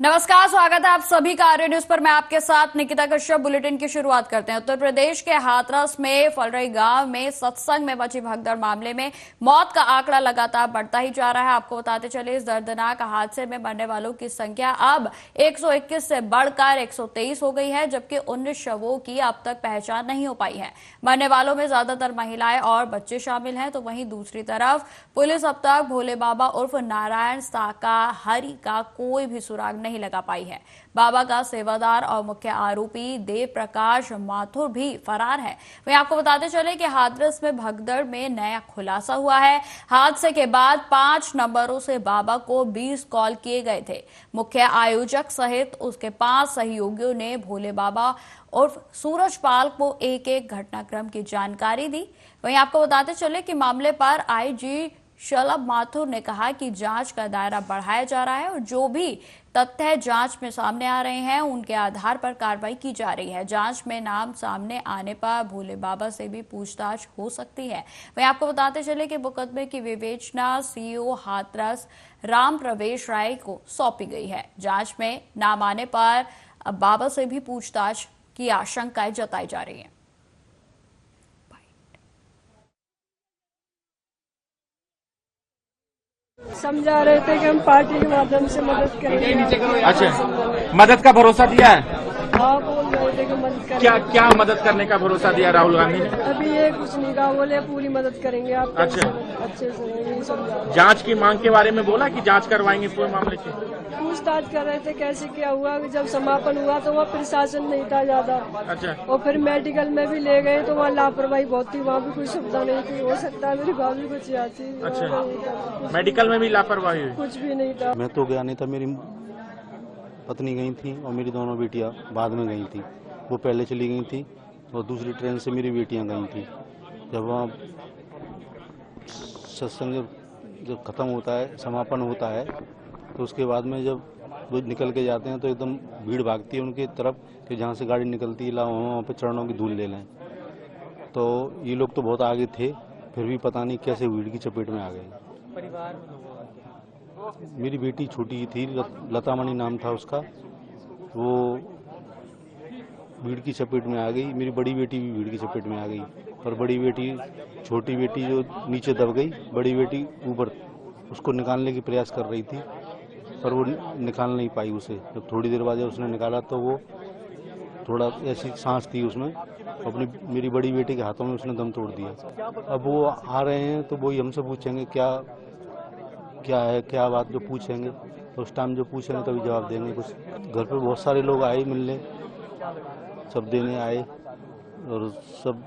नमस्कार, स्वागत है आप सभी का आर्य न्यूज पर। मैं आपके साथ निकिता कश्यप। बुलेटिन की शुरुआत करते हैं। उत्तर प्रदेश के हाथरस में फलरई गांव में सत्संग में मची भगदड़ मामले में मौत का आंकड़ा लगातार बढ़ता ही जा रहा है। आपको बताते चले, इस दर्दनाक हादसे में मरने वालों की संख्या अब 121 से बढ़कर 123 हो गई है, जबकि 19 शवों की अब तक पहचान नहीं हो पाई है। मरने वालों में ज्यादातर महिलाएं और बच्चे शामिल हैं। तो वहीं दूसरी तरफ पुलिस अब तक भोले बाबा उर्फ नारायण शाकाहारी का कोई भी सुराग नहीं लगा पाई है। बाबा का सेवादार और मुख्य आरोपी देव प्रकाश माथुर भी फरार है। वहीं आपको बताते चले कि हाथरस में भगदड़ में नया खुलासा हुआ है। हादसे के बाद 5 नंबरों से बाबा को 20 कॉल किए गए थे। मुख्य आयोजक सहित उसके 5 सहयोगियों ने भोले बाबा उर्फ सूरजपाल को एक घटनाक्रम की जानकारी दी। वहीं आपको बताते चले कि मामले पर आईजी शलभ माथुर ने कहा कि जांच का दायरा बढ़ाया जा रहा है और जो भी तथ्य जांच में सामने आ रहे हैं उनके आधार पर कार्रवाई की जा रही है। जांच में नाम सामने आने पर भोले बाबा से भी पूछताछ हो सकती है। वहीं आपको बताते चले कि मुकदमे की विवेचना सीईओ हाथरस राम प्रवेश राय को सौंपी गई है। जांच में नाम आने पर अब बाबा से भी पूछताछ की आशंकाएं जताई जा रही है। समझा रहे थे कि हम पार्टी के माध्यम से मदद करेंगे। अच्छा, मदद का भरोसा दिया है? हाँ, बोल रहे थे कि मदद करेंगे। क्या मदद करने का भरोसा दिया राहुल गांधी ने? अभी ये कुछ नहीं कहा, बोले पूरी मदद करेंगे आप। अच्छा, अच्छे से यही समझा। जांच की मांग के बारे में बोला कि जांच करवाएंगे पूरे मामले की। पूछताछ कर रहे थे कैसे क्या हुआ। जब समापन हुआ तो वहाँ प्रशासन नहीं था ज्यादा। अच्छा, और फिर मेडिकल में भी ले गए तो वहाँ लापरवाही बहुत थी, वहाँ भी कोई सुविधा नहीं थी। हो सकता है मेरी भाभी कुछ याद थी। अच्छा, मेडिकल में भी लापरवाही हुई? कुछ भी नहीं था। मैं तो गया नहीं था, मेरी पत्नी गई थी और मेरी दोनों बेटियां बाद में गई थी। वो पहले चली गई थी और दूसरी ट्रेन से मेरी बेटियां गई थी। जब वहाँ सत्संग जब खत्म होता है, समापन होता है, तो उसके बाद में जब वो निकल के जाते हैं तो एकदम भीड़ भागती है उनकी तरफ कि जहाँ से गाड़ी निकलती है लाओ वहाँ पे चरणों की धूल ले लें। तो ये लोग तो बहुत आगे थे, फिर भी पता नहीं कैसे भीड़ की चपेट में आ गए। परिवार में मेरी बेटी छोटी थी, लतामणि नाम था उसका, वो भीड़ की चपेट में आ गई। मेरी बड़ी बेटी भी भीड़ की चपेट में आ गई, पर बड़ी बेटी, छोटी बेटी जो नीचे दब गई, बड़ी बेटी ऊपर उसको निकालने की प्रयास कर रही थी, पर वो निकाल नहीं पाई उसे। जब थोड़ी देर बाद उसने निकाला तो वो थोड़ा ऐसी सांस थी उसमें, अपनी मेरी बड़ी बेटी के हाथों में उसने दम तोड़ दिया। अब वो आ रहे हैं तो वही हमसे पूछेंगे क्या है, क्या बात जो पूछेंगे, तो उस टाइम जो पूछेंगे तभी जवाब देंगे। कुछ घर पे बहुत सारे लोग आए मिलने, सब देने आए और सब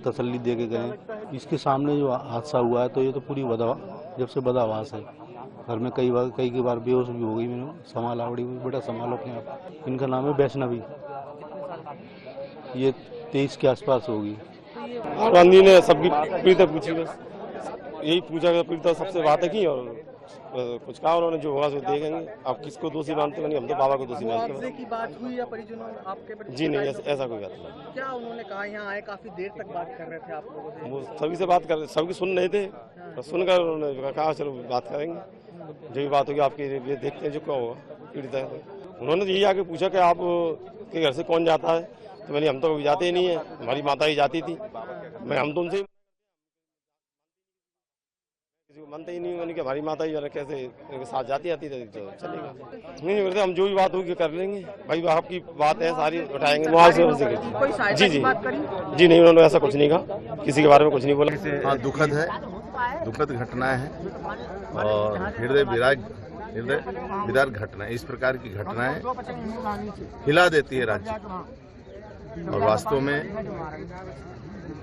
तसल्ली दे के गए। इसके सामने जो हादसा हुआ है तो ये तो पूरी जब से बदहवास है। घर में कई बार बेहोश भी हो गई, मैंने संभाला, बड़ी बेटा संभालो अपने आप। इनका नाम है वैष्णवी, ये 23 के आसपास होगी। गांधी ने सबकी पीड़िता पूछी, बस यही पूछा कि पीड़िता सबसे बातें की और कुछ कहा उन्होंने, जो होगा सो देखेंगे। आप किसको दोषी मानते हो? नहीं, हम तो बाबा को दोषी मानते हैं। की बात हुई या परिजनों आपके? जी नहीं, ऐसा कोई बात नहीं। क्या उन्होंने कहा? यहाँ आए काफी देर तक बात कर रहे थे आप लोगों से? वो सभी से बात कर रहे, सबकी सुन रहे थे, तो सुनकर उन्होंने कहा चलो बात करेंगे, जो भी बात होगी आपके लिए देखते हैं जो क्या होगा। पीड़िता है उन्होंने यही आके पूछा कि आप के घर से कौन जाता है, तो मैंने हम तो कभी जाते ही नहीं है, हमारी माता ही जाती थी। हम तो उनसे मानते ही नहीं, मैंने कि हमारी माता ही कैसे इनके साथ जाती आती थी तो चलेगा। नहीं करते, हम जो भी बात होगी कर लेंगे भाई, आपकी बात है सारी उठाएंगे। जी नहीं, उन्होंने ऐसा कुछ नहीं कहा, किसी के बारे में कुछ नहीं बोला। हाँ, दुखद है, दुखद घटनाएं हैं और हृदय विदारक घटनाएं। इस प्रकार की घटनाएं हिला देती है राज्य और वास्तव में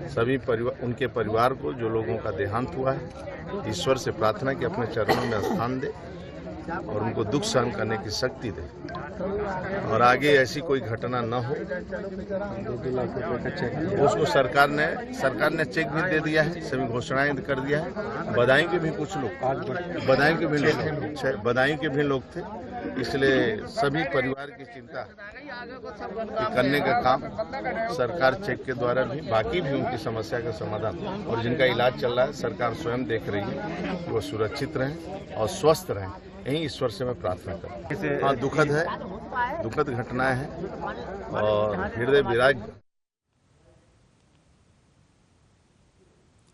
सभी उनके परिवार को, जो लोगों का देहांत हुआ है, ईश्वर से प्रार्थना कि अपने चरणों में स्थान दे और उनको दुख सहन करने की शक्ति दे और आगे ऐसी कोई घटना न हो। उसको सरकार ने चेक भी दे दिया है, सभी घोषणाएं कर दिया है। बदायूं के भी कुछ लोग, बदायूं के भी लोग थे, इसलिए सभी परिवार की चिंता करने का काम सरकार चेक के द्वारा भी, बाकी भी उनकी समस्या का समाधान और जिनका इलाज चल रहा है, सरकार स्वयं देख रही है कि वो सुरक्षित रहें और स्वस्थ रहें। यही ईश्वर से मैं प्रार्थना करता हूँ। हाँ, दुखद है, दुखद घटनाएं हैं और हृदय विराग।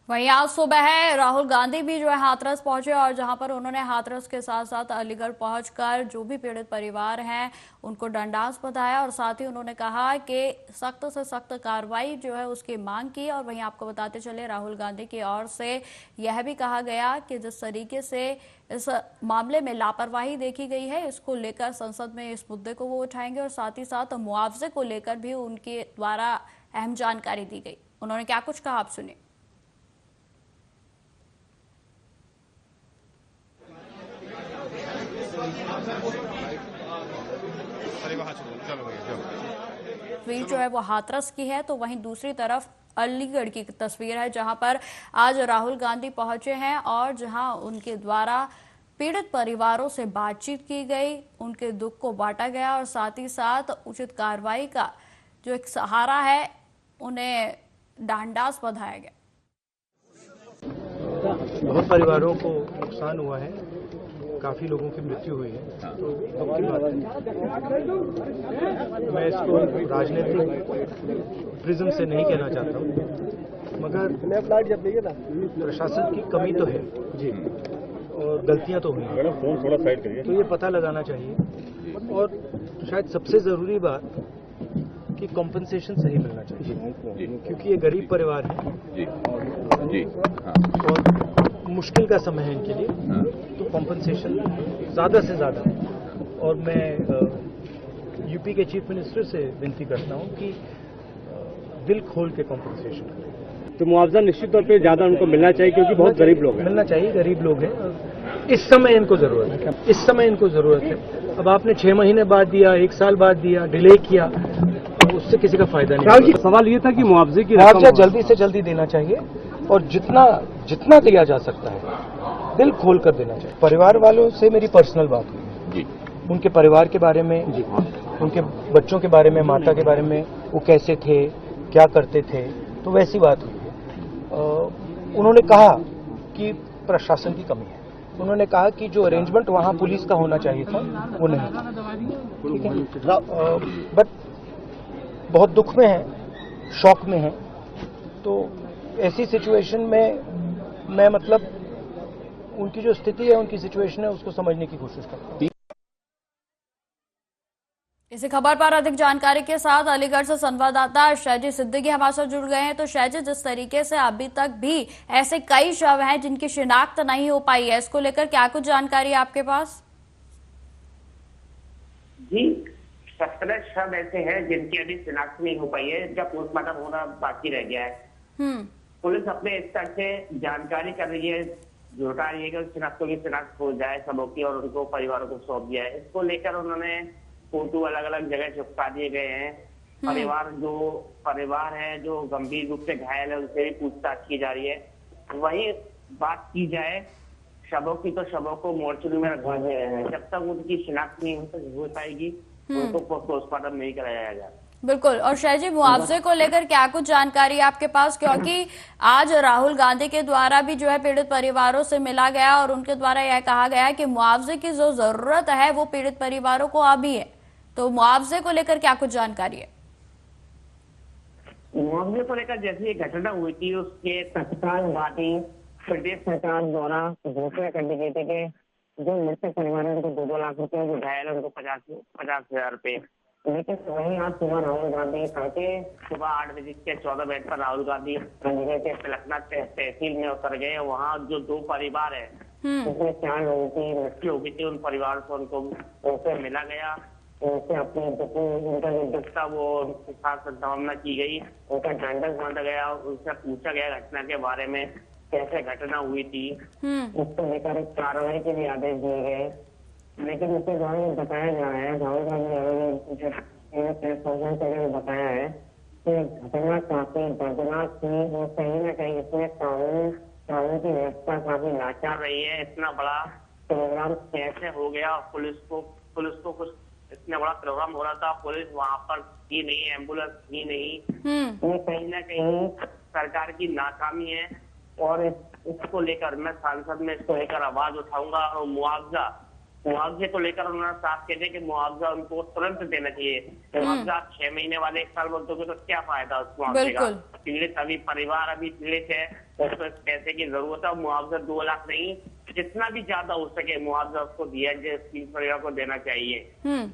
वहीं आज सुबह राहुल गांधी भी जो है हाथरस पहुंचे और जहां पर उन्होंने हाथरस के साथ साथ अलीगढ़ पहुंचकर जो भी पीड़ित परिवार हैं उनको दंडास बधाया और साथ ही उन्होंने कहा कि सख्त से सख्त कार्रवाई जो है उसकी मांग की। और वहीं आपको बताते चले राहुल गांधी की ओर से यह भी कहा गया कि जिस तरीके से इस मामले में लापरवाही देखी गई है इसको लेकर संसद में इस मुद्दे को वो उठाएंगे और साथ ही साथ मुआवजे को लेकर भी उनके द्वारा अहम जानकारी दी गई। उन्होंने क्या कुछ कहा आप सुनिए। तस्वीर जो है वो हाथरस की है तो वहीं दूसरी तरफ अलीगढ़ की तस्वीर है जहां पर आज राहुल गांधी पहुंचे हैं और जहां उनके द्वारा पीड़ित परिवारों से बातचीत की गई, उनके दुख को बांटा गया और साथ ही साथ उचित कार्रवाई का जो एक सहारा है उन्हें दंडास बधाया गया। बहुत परिवारों को नुकसान हुआ है, काफी लोगों की मृत्यु हुई है, तो दुख की बात है। मैं इसको राजनीतिक प्रिज्म से नहीं कहना चाहता हूँ, मगर प्रशासन की कमी तो है जी और गलतियां तो हुई हैं, तो ये पता लगाना चाहिए। और शायद सबसे जरूरी बात कि कॉम्पनसेशन सही मिलना चाहिए, क्योंकि ये गरीब परिवार है और मुश्किल का समय है इनके लिए, तो कॉम्पनसेशन ज़्यादा से ज़्यादा। और मैं यूपी के चीफ मिनिस्टर से विनती करता हूँ कि दिल खोल के कॉम्पनसेशन करें। तो मुआवजा निश्चित तौर पे ज़्यादा उनको मिलना चाहिए, क्योंकि बहुत गरीब लोग हैं। मिलना चाहिए, गरीब लोग हैं, इस समय इनको ज़रूरत है, इस समय इनको ज़रूरत है। अब आपने 6 महीने बाद दिया, 1 साल बाद दिया, डिले किया, उससे किसी का फायदा नहीं। राहुल जी, सवाल ये था कि मुआवजे की मुआवजा जल्दी से जल्दी देना चाहिए और जितना दिया जा सकता है दिल खोल कर देना चाहिए। परिवार वालों से मेरी पर्सनल बात हुई, उनके परिवार के बारे में, उनके बच्चों के बारे में, माता के बारे में, वो कैसे थे, क्या करते थे, तो वैसी बात हुई है। उन्होंने कहा कि प्रशासन की कमी है, उन्होंने कहा कि जो अरेंजमेंट वहाँ पुलिस का होना चाहिए था वो नहीं था, ठीक है। बट बहुत दुख में है, शॉक में है, तो ऐसी सिचुएशन में मैं मतलब उनकी जो स्थिति है, उनकी सिचुएशन है, उसको समझने की कोशिश करता हूँ। इसी खबर पर अधिक जानकारी के साथ अलीगढ़ से संवाददाता शहजी सिद्दीकी हमारे साथ जुड़ गए हैं। तो शहजी, जिस तरीके से अभी तक भी ऐसे कई शव हैं जिनकी शिनाख्त नहीं हो पाई है, इसको लेकर क्या कुछ जानकारी है आपके पास? जी, 17 शव ऐसे हैं जिनकी अभी शिनाख्त नहीं हो पाई है, इनका पोस्टमार्टम होना बाकी रह गया है। पुलिस अपने स्तर से जानकारी कर रही है, जुटा रही है कि शिनाख्तों की शिनाख्त हो जाए सबों की और उनको परिवारों को सौंप दिया है। इसको लेकर उन्होंने फोटो अलग अलग जगह चिपका दिए गए हैं। परिवार है जो गंभीर रूप से घायल है, उनसे भी पूछताछ की जा रही है। वही बात की जाए शवों की, तो शवों को मोर्चरी में रखवा दिए हैं। जब तक उनकी शिनाख्त नहीं हो पाएगी उनको पोस्टमार्टम नहीं कराया जाएगा। बिल्कुल। और शहजी, मुआवजे को लेकर क्या कुछ जानकारी है आपके पास, क्योंकि आज राहुल गांधी के द्वारा भी जो है पीड़ित परिवारों से मिला गया और उनके द्वारा यह कहा गया कि मुआवजे की जो जरूरत है वो पीड़ित परिवारों को अभी है, तो मुआवजे को लेकर क्या कुछ जानकारी है? मुआवजे को लेकर जैसे ये घटना हुई थी उसके तत्काल बाद ही प्रदेश सरकार द्वारा घोषणा कर दी गई थी कि जो मृतक परिवार है उनको 2-2 लाख रुपए, जो घायल है उनको 50,000 रुपए। लेकिन वहीं आज सुबह राहुल गांधी तड़के सुबह 8 बजे के 14 मिनट पर राहुल गांधी के तिलकनाथ तहसील में उतर गए। वहाँ जो 2 परिवार है उसमें 4 लोगों की मृत्यु हो गई थी, उन परिवार को उनसे मिला गया, उनसे अपने उनका जो दुख था वो उनके साथ सद्भावना की गई, उनका ढांढस बांधा गया, उनसे पूछा गया घटना के बारे में, कैसे घटना हुई थी, उसको लेकर कार्रवाई के लिए आदेश दिए गए। लेकिन उसके द्वारा बताया जा रहा है, राहुल गांधी ने बताया है कि घटना काफी दर्दनाक थी और कहीं न कहीं इसमें कानून की व्यवस्था काफी लाचार रही है। इतना बड़ा प्रोग्राम कैसे हो गया? पुलिस को कुछ इतना बड़ा प्रोग्राम हो रहा था, पुलिस वहां पर थी नहीं, एम्बुलेंस थी नहीं। ये कहीं ना कहीं सरकार की नाकामी है और इसको लेकर मैं सांसद में इसको लेकर आवाज उठाऊंगा और मुआवजे को लेकर उन्होंने साफ कह दिया कि मुआवजा उनको तुरंत देना चाहिए। मुआवजा 6 महीने वाले 1 साल बोलते तो क्या फायदा उस मुआवजे का? पीड़ित अभी परिवार अभी पीड़ित है, उसमें पैसे की जरूरत है। मुआवजा 2 लाख नहीं, जितना भी ज्यादा हो सके मुआवजा उसको दिया जाए, पीड़ित परिवार को देना चाहिए।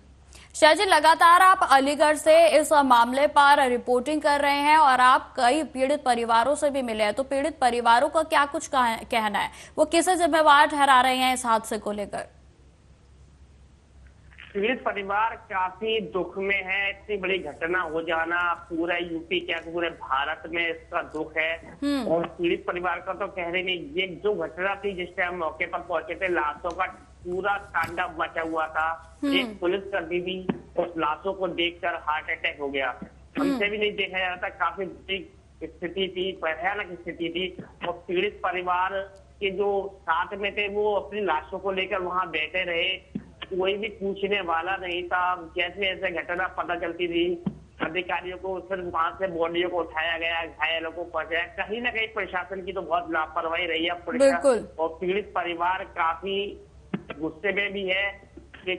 शाह जी, लगातार आप अलीगढ़ से इस मामले पर रिपोर्टिंग कर रहे हैं और आप कई पीड़ित परिवारों से भी मिले हैं, तो पीड़ित परिवारों का क्या कुछ कहना है, वो किसे जिम्मेवार ठहरा रहे हैं इस हादसे को लेकर? पीड़ित परिवार काफी दुख में है। इतनी बड़ी घटना हो जाना पूरा यूपी क्या पूरे भारत में इसका दुख है। और पीड़ित परिवार का तो कह रहे नहीं, ये जो घटना थी जिस टाइम मौके पर पहुंचे थे, लाशों का पूरा तांडव मचा हुआ था। एक पुलिसकर्मी भी उस लाशों को देखकर हार्ट अटैक हो गया। हमसे भी नहीं देखा जा रहा था, काफी बुरी स्थिति थी, भयानक स्थिति थी। और पीड़ित परिवार के जो साथ में थे वो अपनी लाशों को लेकर वहां बैठे रहे, कोई भी पूछने वाला नहीं था। जैसे ऐसे घटना पता चलती थी, अधिकारियों को सिर्फ वहां से बॉडियों को उठाया गया, घायलों को पहुंचाया। कहीं ना कहीं प्रशासन की तो बहुत लापरवाही रही है प्रशासन। और पीड़ित परिवार काफी गुस्से में भी है कि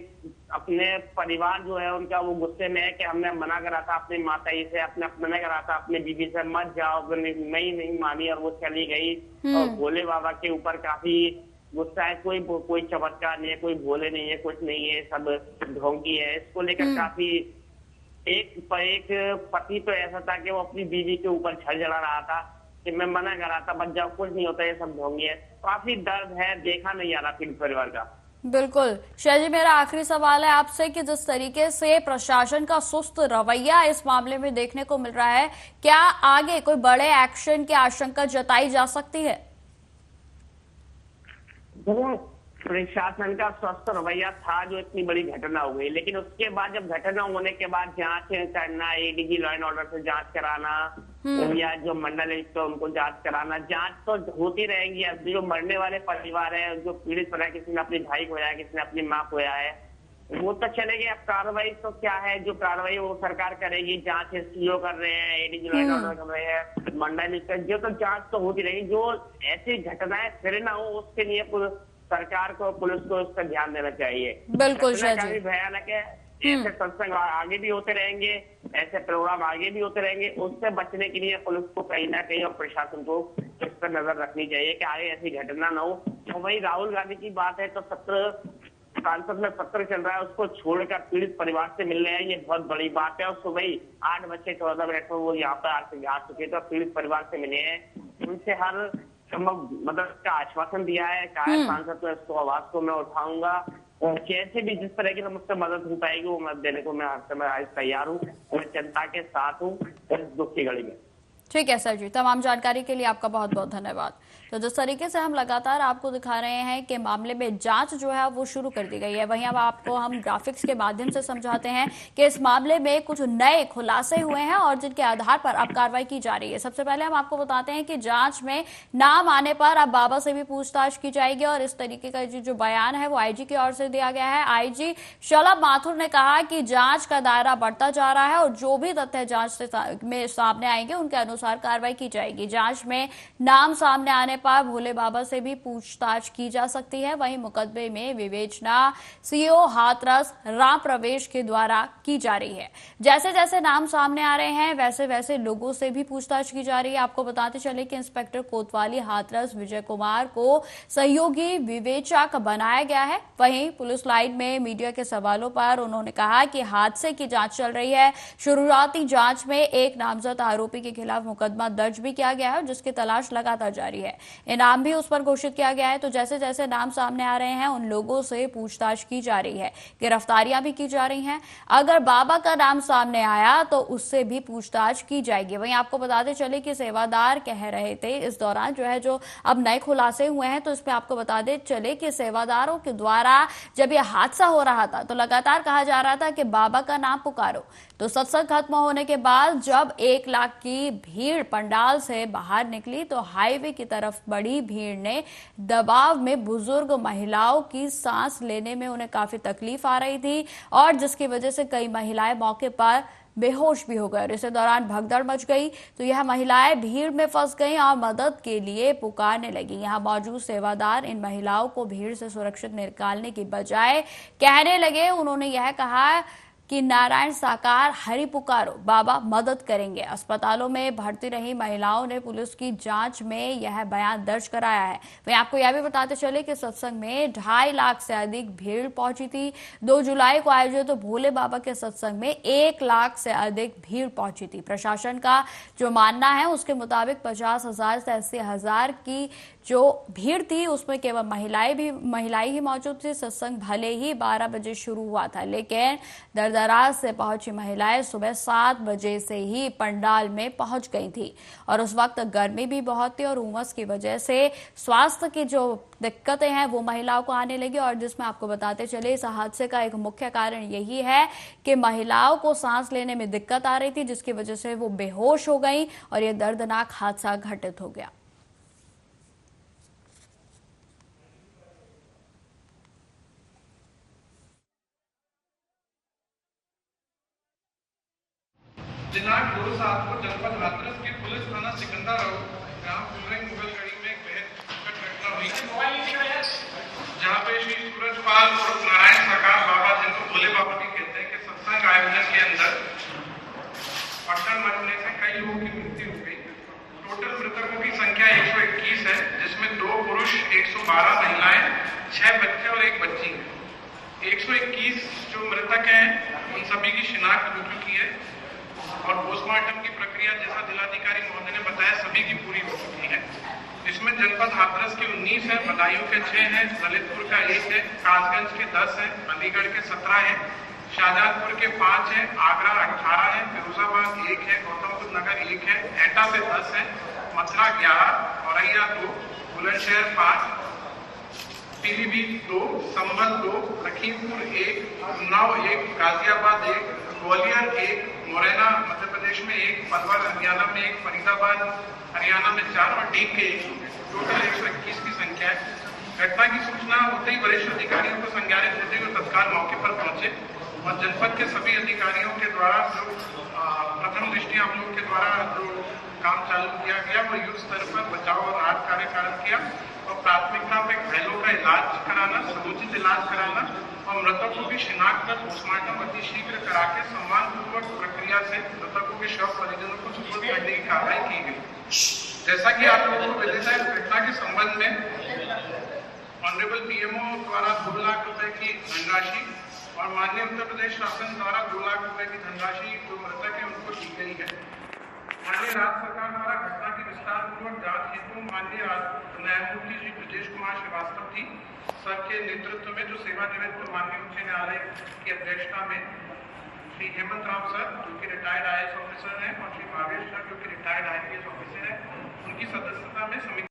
अपने परिवार जो है उनका वो गुस्से में है कि हमने मना करा था अपनी माताजी से, अपने मना करा था अपनी बीवी से, मत जाओ, नहीं मानी और वो चली गई। और भोले बाबा के ऊपर काफी गुस्सा है। कोई चमत्कार नहीं है, कोई भोले नहीं है, कुछ नहीं है, सब ढोंगी है। इसको लेकर काफी एक पति तो ऐसा था कि वो अपनी बीवी के ऊपर झगड़ा रहा था कि मैं मना कर रहा था, बच जाओ, कुछ नहीं होता, ये सब ढोंगी है। काफी दर्द है, देखा नहीं आ रहा पीड़ित परिवार का। बिल्कुल शाह जी, मेरा आखिरी सवाल है आपसे कि जिस तरीके से प्रशासन का सुस्त रवैया इस मामले में देखने को मिल रहा है, क्या आगे कोई बड़े एक्शन की आशंका जताई जा सकती है? प्रशासन का स्वस्थ रवैया था जो इतनी बड़ी घटना हो गई, लेकिन उसके बाद जब घटना होने के बाद जांच करना, एडीजी लॉ एंड ऑर्डर से जांच कराना या जो मंडल है उनको जांच कराना, जांच तो होती रहेगी। अब जो मरने वाले परिवार है, जो पीड़ित परिवार, किसी ने अपनी भाई खोया है, किसी ने अपनी माँ खोया है, वो तो चलेगी। अब कार्रवाई तो क्या है, जो कार्रवाई वो सरकार करेगी। जांच एसटीओ कर रहे हैं, एडीजी लॉ एंड ऑर्डर कर रहे हैं, मंडल जो तो जांच तो होती रहेगी। जो ऐसी घटनाएं फिर ना हो उसके लिए सरकार को, पुलिस को उस पर ध्यान देना चाहिए। बिल्कुल काफी भयानक है। ऐसे सत्संग आगे भी होते रहेंगे, ऐसे प्रोग्राम आगे भी होते रहेंगे। उससे बचने के लिए पुलिस को कहीं ना कहीं और प्रशासन को इस पर नजर रखनी चाहिए कि आगे ऐसी घटना न हो। तो वही राहुल गांधी की बात है, तो सांसद में पत्र चल रहा है, उसको छोड़कर पीड़ित परिवार से मिल रहे हैं, ये बहुत बड़ी बात है। और सुबह 8:14 पर वो यहाँ पर आ चुके थे, पीड़ित परिवार से मिले हैं, उनसे हर मदद का आश्वासन दिया है। कहा सांसद तो इसको आवाज को मैं उठाऊंगा और कैसे भी जिस तरह की मुझसे मदद हो पाएगी वो मदद देने को मैं हर समय आज तैयार हूँ। मैं जनता के साथ हूँ इस दुख की घड़ी में। ठीक है सर जी, तमाम जानकारी के लिए आपका बहुत बहुत धन्यवाद। तो जिस तरीके से हम लगातार आपको दिखा रहे हैं कि मामले में जांच जो है वो शुरू कर दी गई है, वहीं अब आपको हम ग्राफिक्स के माध्यम से समझाते हैं कि इस मामले में कुछ नए खुलासे हुए हैं और जिनके आधार पर अब कार्रवाई की जा रही है। सबसे पहले हम आपको बताते हैं कि जांच में नाम आने पर अब बाबा से भी पूछताछ की जाएगी और इस तरीके का जो बयान है वो आईजी की ओर से दिया गया है। आईजी शलभ माथुर ने कहा कि जांच का दायरा बढ़ता जा रहा है और जो भी तथ्य जांच में सामने आएंगे उनके अनुसार कार्रवाई की जाएगी। जांच में नाम सामने आने पर भोले बाबा से भी पूछताछ की जा सकती है। वहीं मुकदमे में विवेचना सीओ हाथरस राम प्रवेश के द्वारा की जा रही है। जैसे जैसे नाम सामने आ रहे हैं वैसे वैसे लोगों से भी पूछताछ की जा रही है। आपको बताते चले कि इंस्पेक्टर कोतवाली हाथरस विजय कुमार को सहयोगी विवेचक बनाया गया है। वहीं पुलिस लाइन में मीडिया के सवालों पर उन्होंने कहा कि हादसे की जांच चल रही है। शुरुआती जांच में एक नामजद आरोपी के खिलाफ मुकदमा दर्ज भी किया गया है जिसकी तलाश लगातार जारी है। इनाम भी उस पर घोषित किया गया है। तो जैसे जैसे नाम सामने आ रहे हैं उन लोगों से पूछताछ की जा रही है, गिरफ्तारियां भी की जा रही हैं। अगर बाबा का नाम सामने आया तो उससे भी पूछताछ की जाएगी। वहीं आपको बताते चले कि सेवादार कह रहे थे इस दौरान जो अब नए खुलासे हुए हैं, तो इस पे आपको बताते चले कि सेवादारों के द्वारा जब यह हादसा हो रहा था तो लगातार कहा जा रहा था कि बाबा का नाम पुकारो। तो सत्संग खत्म होने के बाद जब 1 लाख की भीड़ पंडाल से बाहर निकली तो हाईवे की तरफ बड़ी भीड़ ने दबाव में बुजुर्ग महिलाओं की सांस लेने में उन्हें काफी तकलीफ आ रही थी और जिसकी वजह से कई महिलाएं मौके पर बेहोश भी हो गए और इसी दौरान भगदड़ मच गई। तो यह महिलाएं भीड़ में फंस गईं और मदद के लिए पुकारने लगी। यहाँ मौजूद सेवादार इन महिलाओं को भीड़ से सुरक्षित निकालने की बजाय कहने लगे, उन्होंने यह कहा कि नारायण साकार हरि पुकारो, बाबा मदद करेंगे। अस्पतालों में भर्ती रही महिलाओं ने पुलिस की जांच में यह बयान दर्ज कराया है। वहीं आपको यह भी बताते चले कि सत्संग में 2.5 लाख से अधिक भीड़ पहुंची थी। 2 जुलाई को आयोजित तो भोले बाबा के सत्संग में 1 लाख से अधिक भीड़ पहुंची थी। प्रशासन का जो मानना है उसके मुताबिक 50,000 से 80,000 की जो भीड़ थी उसमें केवल महिलाएं ही मौजूद थी। सत्संग भले ही 12 बजे शुरू हुआ था, लेकिन दराज से पहुंची महिलाएं सुबह 7 बजे से ही पंडाल में पहुंच गई थी और उस वक्त गर्मी भी बहुत थी और उमस की वजह से स्वास्थ्य की जो दिक्कतें हैं वो महिलाओं को आने लगी। और जिसमें आपको बताते चले इस हादसे का एक मुख्य कारण यही है कि महिलाओं को सांस लेने में दिक्कत आ रही थी, जिसकी वजह से वो बेहोश हो गई और यह दर्दनाक हादसा घटित हो गया। दिनांक 2/7 को जनपद हाथरस के पुलिस थाना सिकंदर ग्राम फुलरंग मुगलगढ़ी में एक बेहद दुखद घटना हुई, जहां पे श्री सूरजपाल और नारायण साकार बाबा, जिनको भोले बाबा भी कहते हैं, के सत्संग आयोजन के अंदर पटखन मचने से कई लोगों की मृत्यु हो गई। टोटल मृतकों की संख्या 121 है, जिसमें 2 पुरुष, 112 महिलाएं, 6 बच्चे और 1 बच्ची है। 121 जो मृतक हैं उन सभी की शिनाख्त हो चुकी है और पोस्टमार्टम की प्रक्रिया, जैसा जिलाधिकारी महोदय ने बताया, सभी की पूरी हो चुकी है। इसमें जनपद हाथरस के 19 है, बदायूं के 6 हैं, ललितपुर का 1 है, कासगंज के 10 है, अलीगढ़ के 17 है, शाहजहांपुर के 5 है, आगरा 18 है, फिरोजाबाद 1 है, गौतम बुद्ध नगर 1 है, एटा से 10 है, मथुरा 11, औरैया 2, बुलंदशहर 5, पीलीभीत 2, संभल 2, लखीमपुर 1, उन्नाव 1, गाजियाबाद 1, ग्वालियर 1, मुरैना मध्य प्रदेश में 1, पलवल हरियाणा में 1, फरीदाबाद हरियाणा में 4 और डीग के 1। टोटल 121 की संख्या है। घटना की सूचना होते ही वरिष्ठ अधिकारियों को संज्ञानित होते हुए तत्काल मौके पर पहुंचे और जनपद के सभी अधिकारियों के द्वारा जो प्रथम दृष्टि हम लोग के द्वारा जो काम चालू किया गया वो युद्ध स्तर पर बचाव और राहत कार्य किया और प्राथमिकता पे घायलों का इलाज कराना, समुचित इलाज कराना और मृतकों की शिनाख्त कर पोस्टमार्टम अति शीघ्र करा के सम्मानपूर्वक प्रक्रिया से मृतकों के शव परिजनों को सुपुर्द करने की कार्रवाई की गई। जैसा कि आप लोगों को विदित है, इस घटना के संबंध में ऑनरेबल पीएमओ द्वारा 2 लाख रुपए की धनराशि और माननीय उत्तर प्रदेश शासन द्वारा 2 लाख रुपए की धनराशि जो मृतक है उनको दी गई है। माननीय राज्य सरकार द्वारा घटना की विस्तार पूर्वक जांच हेतु माननीय न्यायमूर्ति श्री ब्रजेश कुमार श्रीवास्तव जी सर के नेतृत्व में जो सेवानिवृत्त माननीय उच्च न्यायालय की अध्यक्षता में श्री हेमंत राव सर जो कि रिटायर्ड IAS ऑफिसर हैं और श्री भावेश सर जो कि रिटायर्ड IPS ऑफिसर हैं, उनकी सदस्यता में समिति।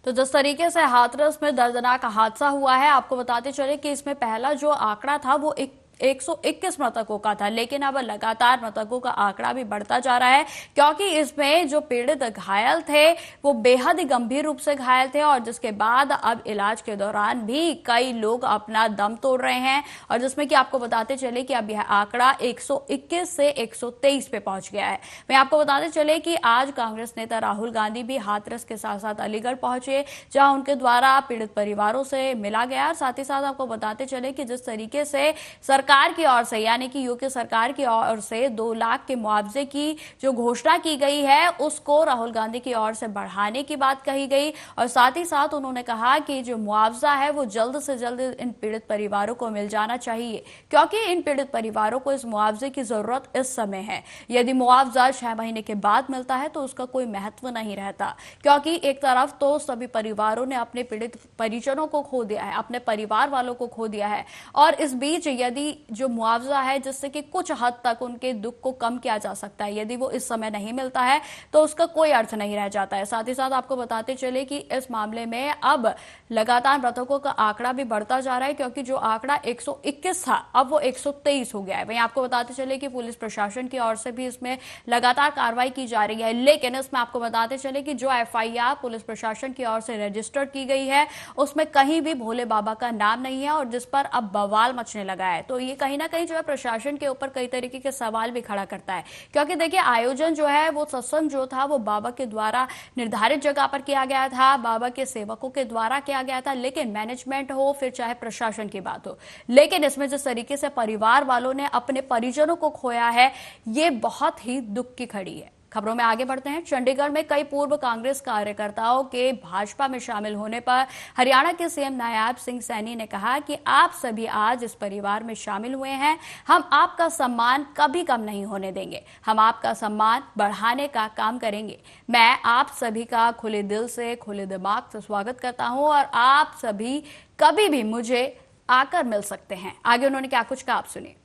तो जिस तरीके से हाथरस में दर्दनाक हादसा हुआ है, आपको बताते चले कि इसमें पहला जो आंकड़ा था वो 121 मृतकों का था, लेकिन अब लगातार मृतकों का आंकड़ा भी बढ़ता जा रहा है क्योंकि इसमें जो पीड़ित घायल थे वो बेहद ही गंभीर रूप से घायल थे और जिसके बाद अब इलाज के दौरान भी कई लोग अपना दम तोड़ रहे हैं और जिसमें कि आपको बताते चले कि अब यह आंकड़ा 121 से 123 पे पहुंच गया है। मैं आपको बताते चले कि आज कांग्रेस नेता राहुल गांधी भी हाथरस के साथ साथ अलीगढ़ पहुंचे, जहां उनके द्वारा पीड़ित परिवारों से मिला गया और साथ ही साथ आपको बताते चले कि जिस तरीके से सरकार की ओर से यानी कि यूपी सरकार की ओर से 2 लाख के मुआवजे की जो घोषणा की गई है उसको राहुल गांधी की ओर से बढ़ाने की बात कही गई और साथ ही साथ उन्होंने कहा कि जो मुआवजा है वो जल्द से जल्द इन पीड़ित परिवारों को मिल जाना चाहिए क्योंकि इन पीड़ित परिवारों को इस मुआवजे की जरूरत इस समय है। यदि मुआवजा 6 महीने के बाद मिलता है तो उसका कोई महत्व नहीं रहता क्योंकि एक तरफ तो सभी परिवारों ने अपने पीड़ित परिजनों को खो दिया है, अपने परिवार वालों को खो दिया है और इस बीच यदि जो मुआवजा है जिससे कि कुछ हद तक उनके दुख को कम किया जा सकता है। यदि वो इस समय नहीं मिलता है तो उसका कोई अर्थ नहीं रह जाता है। साथ ही साथ आपको बताते चले कि इस मामले में अब लगातार मृतकों का आंकड़ा भी बढ़ता जा रहा है, क्योंकि जो आंकड़ा 121 था अब वो 123 हो गया है। वहीं आपको बताते चले कि पुलिस प्रशासन की ओर से भी इसमें लगातार कार्रवाई की जा रही है, लेकिन इसमें आपको बताते चले कि जो एफआईआर पुलिस प्रशासन की ओर से रजिस्टर्ड की गई है उसमें कहीं भी भोले बाबा का नाम नहीं है, और जिस पर अब बवाल मचने लगा है। तो ये कहीं ना कहीं जो है प्रशासन के ऊपर कई तरीके के सवाल भी खड़ा करता है, क्योंकि देखिए आयोजन जो है वो सत्संग जो था वो बाबा के द्वारा निर्धारित जगह पर किया गया था, बाबा के सेवकों के द्वारा किया गया था, लेकिन मैनेजमेंट हो फिर चाहे प्रशासन की बात हो, लेकिन इसमें जिस तरीके से परिवार वालों ने अपने परिजनों को खोया है ये बहुत ही दुख की घड़ी है। खबरों में आगे बढ़ते हैं। चंडीगढ़ में कई पूर्व कांग्रेस कार्यकर्ताओं के भाजपा में शामिल होने पर हरियाणा के सीएम नायब सिंह सैनी ने कहा कि आप सभी आज इस परिवार में शामिल हुए हैं, हम आपका सम्मान कभी कम नहीं होने देंगे, हम आपका सम्मान बढ़ाने का काम करेंगे। मैं आप सभी का खुले दिल से खुले दिमाग से स्वागत करता हूं और आप सभी कभी भी मुझे आकर मिल सकते हैं। आगे उन्होंने क्या कुछ कहा आप सुनिए।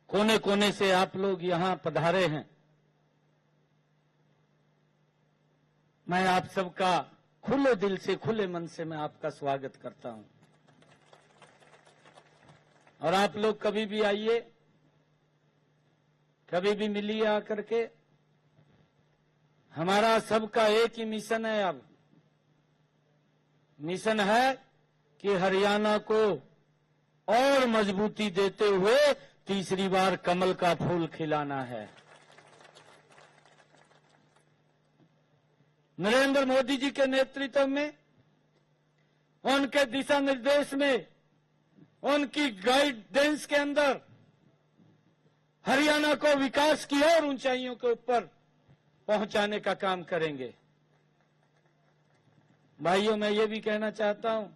कोने कोने से आप लोग यहां पधारे हैं, मैं आप सबका खुले दिल से खुले मन से मैं आपका स्वागत करता हूं। और आप लोग कभी भी आइए, कभी भी मिलिए आकर के। हमारा सबका एक ही मिशन है, अब मिशन है कि हरियाणा को और मजबूती देते हुए तीसरी बार कमल का फूल खिलाना है। नरेंद्र मोदी जी के नेतृत्व में, उनके दिशा निर्देश में, उनकी गाइडेंस के अंदर हरियाणा को विकास की और ऊंचाइयों के ऊपर पहुंचाने का काम करेंगे। भाइयों, मैं ये भी कहना चाहता हूं,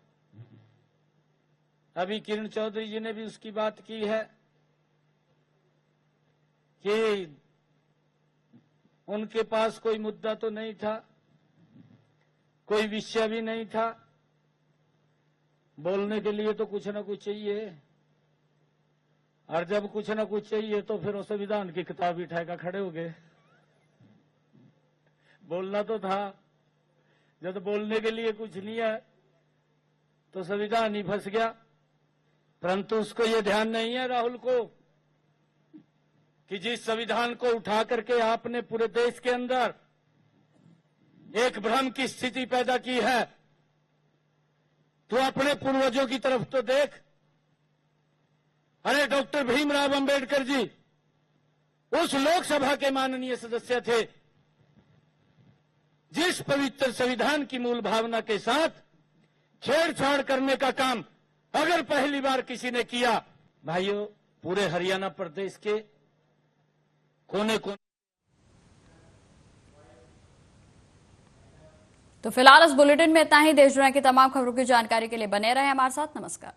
अभी किरण चौधरी जी ने भी उसकी बात की है कि उनके पास कोई मुद्दा तो नहीं था, कोई विषय भी नहीं था, बोलने के लिए तो कुछ ना कुछ चाहिए, और जब कुछ ना कुछ चाहिए तो फिर वो संविधान की किताब उठाकर खड़े हो गए। बोलना तो था, जब बोलने के लिए कुछ नहीं है तो संविधान ही फंस गया। परंतु उसको ये ध्यान नहीं है राहुल को कि जिस संविधान को उठा करके आपने पूरे देश के अंदर एक भ्रम की स्थिति पैदा की है, तो अपने पूर्वजों की तरफ तो देख। अरे डॉक्टर भीमराव अंबेडकर जी उस लोकसभा के माननीय सदस्य थे जिस पवित्र संविधान की मूल भावना के साथ छेड़छाड़ करने का काम अगर पहली बार किसी ने किया, भाइयों, पूरे हरियाणा प्रदेश के कोने कोने। तो फिलहाल इस बुलेटिन में इतना ही। देश दुनिया की तमाम खबरों की जानकारी के लिए बने रहे हमारे साथ। नमस्कार।